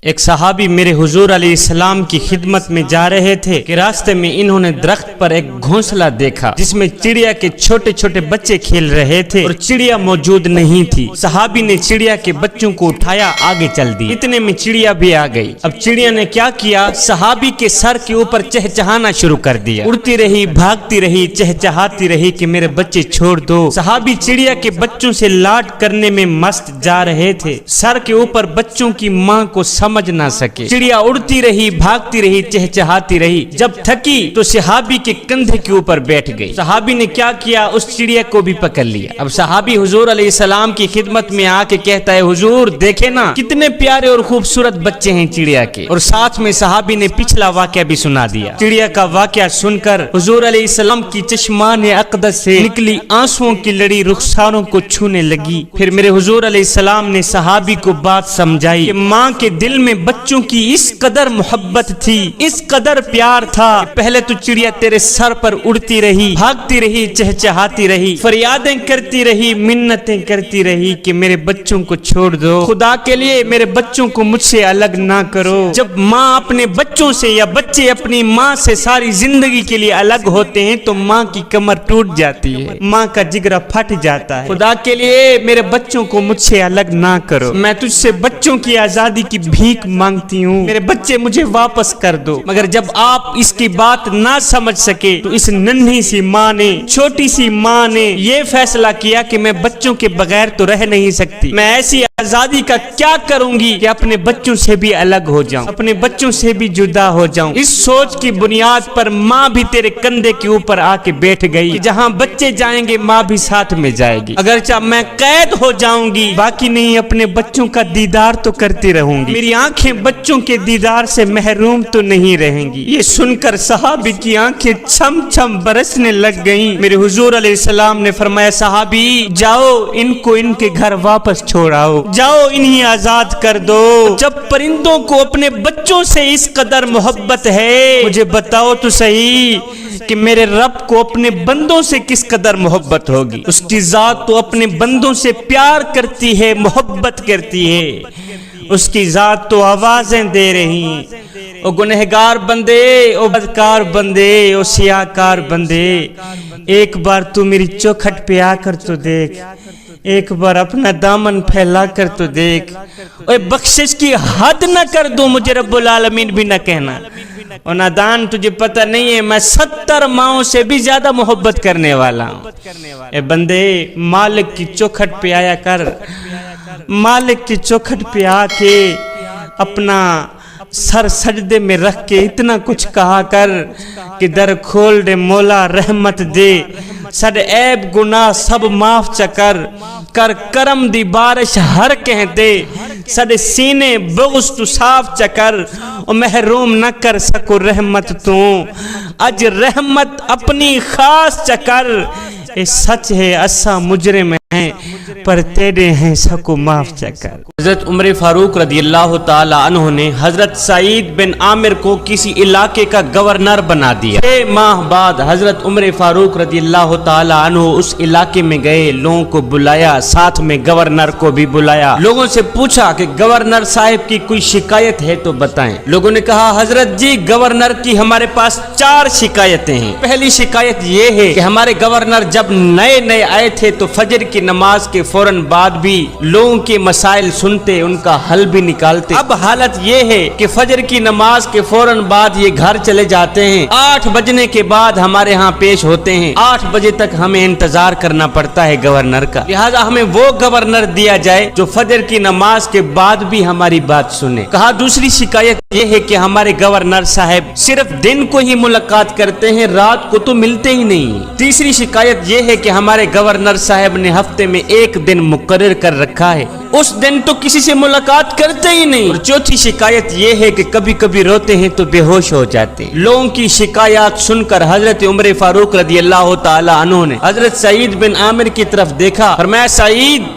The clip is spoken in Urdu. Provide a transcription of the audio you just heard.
ایک صحابی میرے حضور علیہ السلام کی خدمت میں جا رہے تھے کہ راستے میں انہوں نے درخت پر ایک گھونسلہ دیکھا جس میں چڑیا کے چھوٹے چھوٹے بچے کھیل رہے تھے اور چڑیا موجود نہیں تھی۔ صحابی نے چڑیا کے بچوں کو اٹھایا، آگے چل دی، اتنے میں چڑیا بھی آ گئی۔ اب چڑیا نے کیا کیا؟ صحابی کے سر کے اوپر چہچہانا شروع کر دیا، اڑتی رہی، بھاگتی رہی، چہچہاتی رہی کہ میرے بچے چھوڑ دو۔ صحابی چڑیا کے بچوں سے لاڈ کرنے میں مست جا رہے تھے، سر کے اوپر بچوں کی ماں کو سمجھ نہ سکے۔ چڑیا اڑتی رہی، بھاگتی رہی، چہچہاتی رہی، جب تھکی تو صحابی کے کندھے کے اوپر بیٹھ گئی۔ صحابی نے کیا کیا؟ اس چڑیا کو بھی پکڑ لیا۔ اب صحابی حضور علیہ السلام کی خدمت میں آ کے کہتا ہے، حضور دیکھے نا کتنے پیارے اور خوبصورت بچے ہیں چڑیا کے، اور ساتھ میں صحابی نے پچھلا واقعہ بھی سنا دیا۔ چڑیا کا واقعہ سن کر حضور علیہ السلام کی چشمان اقدس سے نکلی آنسوؤں کی لڑی رخساروں کو چھونے لگی۔ پھر میرے حضور علیہ السلام نے صحابی کو بات سمجھائی کہ ماں کے دل میں بچوں کی اس قدر محبت تھی، اس قدر پیار تھا کہ پہلے تو چڑیا تیرے سر پر اڑتی رہی، بھاگتی رہی، چہچہاتی رہی، فریادیں کرتی رہی، منتیں کرتی رہی کہ میرے بچوں کو چھوڑ دو، خدا کے لیے میرے بچوں کو مجھ سے الگ نہ کرو۔ جب ماں اپنے بچوں سے یا بچے اپنی ماں سے ساری زندگی کے لیے الگ ہوتے ہیں تو ماں کی کمر ٹوٹ جاتی ہے، ماں کا جگرا پھٹ جاتا ہے۔ خدا کے لیے میرے بچوں کو مجھ سے الگ نہ کرو، میں تجھ سے بچوں کی آزادی کی بھیک مانگتی ہوں، میرے بچے مجھے واپس کر دو۔ مگر جب آپ اس کی بات نہ سمجھ سکے تو اس ننھی سی ماں نے، چھوٹی سی ماں نے یہ فیصلہ کیا کہ میں بچوں کے بغیر تو رہ نہیں سکتی، میں ایسی آزادی کا کیا کروں گی کہ اپنے بچوں سے بھی الگ ہو جاؤں، اپنے بچوں سے بھی جدا ہو جاؤں۔ اس سوچ کی بنیاد پر ماں بھی تیرے کندھے کے اوپر آ کے بیٹھ گئی کہ جہاں بچے جائیں گے ماں بھی ساتھ میں جائے گی، اگرچہ میں قید ہو جاؤں گی باقی نہیں اپنے بچوں کا دیدار تو کرتی رہوں گی، میری آنکھیں بچوں کے دیدار سے محروم تو نہیں رہیں گی۔ یہ سن کر صحابی کی آنکھیں چھم چھم برسنے لگ گئیں۔ میرے حضور علیہ السلام نے فرمایا، صحابی جاؤ ان کو ان کے گھر واپس چھوڑاؤ، جاؤ انہیں آزاد کر دو۔ جب پرندوں کو اپنے بچوں سے اس قدر محبت ہے، مجھے بتاؤ تو صحیح کہ میرے رب کو اپنے بندوں سے کس قدر محبت ہوگی۔ اس کی ذات تو اپنے بندوں سے پیار کرتی ہے، محبت کرتی ہے، اس کی ذات تو آوازیں دے رہی ہیں، او گنہگار بندے، او بدکار بندے، او سیاہکار بندے، ایک بار تو میری چوکھٹ پہ آ کر تو دیکھ، ایک بار اپنا دامن پھیلا کر تو دیکھ، اے بخشش کی حد نہ کر دو، مجھے رب العالمین بھی نہ کہنا۔ اور نادان تجھے پتہ نہیں ہے میں 70 ماؤں سے بھی زیادہ محبت کرنے والا ہوں۔ اے بندے مالک کی چوکھٹ پہ آیا کر، مالک کی چوکھٹ پہ آ کے اپنا سر سجدے میں رکھ کے اتنا کچھ کہا کر کہ در کھول دے مولا رحمت دے، سڈ عیب گناہ سب معاف چکر، کر کرم دی بارش ہر کہہ دے، سڈ سینے بغض تو صاف چکر، اور محروم نہ کر سکو رحمت تو، اج رحمت اپنی خاص چکر، اے سچ ہے اسا مجرم ہیں پر تیرے ہیں سکو معاف چکر۔ حضرت عمر فاروق رضی اللہ تعالی عنہ نے حضرت سعید بن عامر کو کسی علاقے کا گورنر بنا دیا۔ 6 ماہ بعد حضرت عمر فاروق رضی اللہ تعالی عنہ اس علاقے میں گئے، لوگوں کو بلایا، ساتھ میں گورنر کو بھی بلایا، لوگوں سے پوچھا کہ گورنر صاحب کی کوئی شکایت ہے تو بتائیں۔ لوگوں نے کہا، حضرت جی گورنر کی ہمارے پاس 4 شکایتیں ہیں۔ پہلی شکایت یہ ہے کہ ہمارے گورنر جب نئے آئے تھے تو فجر کی نماز کے فوراً بعد بھی لوگوں کے مسائل سنتے، ان کا حل بھی نکالتے۔ اب حالت یہ ہے کہ فجر کی نماز کے فوراً بعد یہ گھر چلے جاتے ہیں، 8 بجنے کے بعد ہمارے ہاں پیش ہوتے ہیں، 8 بجے تک ہمیں انتظار کرنا پڑتا ہے گورنر کا، لہذا ہمیں وہ گورنر دیا جائے جو فجر کی نماز کے بعد بھی ہماری بات سنے۔ کہا دوسری شکایت یہ ہے کہ ہمارے گورنر صاحب صرف دن کو ہی ملاقات کرتے ہیں، رات کو تو ملتے ہی نہیں۔ تیسری شکایت یہ ہے کہ ہمارے گورنر صاحب نے ہفتے میں 1 دن مقرر کر رکھا ہے، اس دن تو کسی سے ملاقات کرتے ہی نہیں۔ اور چوتھی شکایت یہ ہے کہ کبھی کبھی روتے ہیں تو بے ہوش ہو جاتے ہیں۔ لوگوں کی شکایات سن کر حضرت عمر فاروق رضی اللہ تعالی عنہ نے حضرت سعید بن عامر کی طرف دیکھا، فرمایا سعید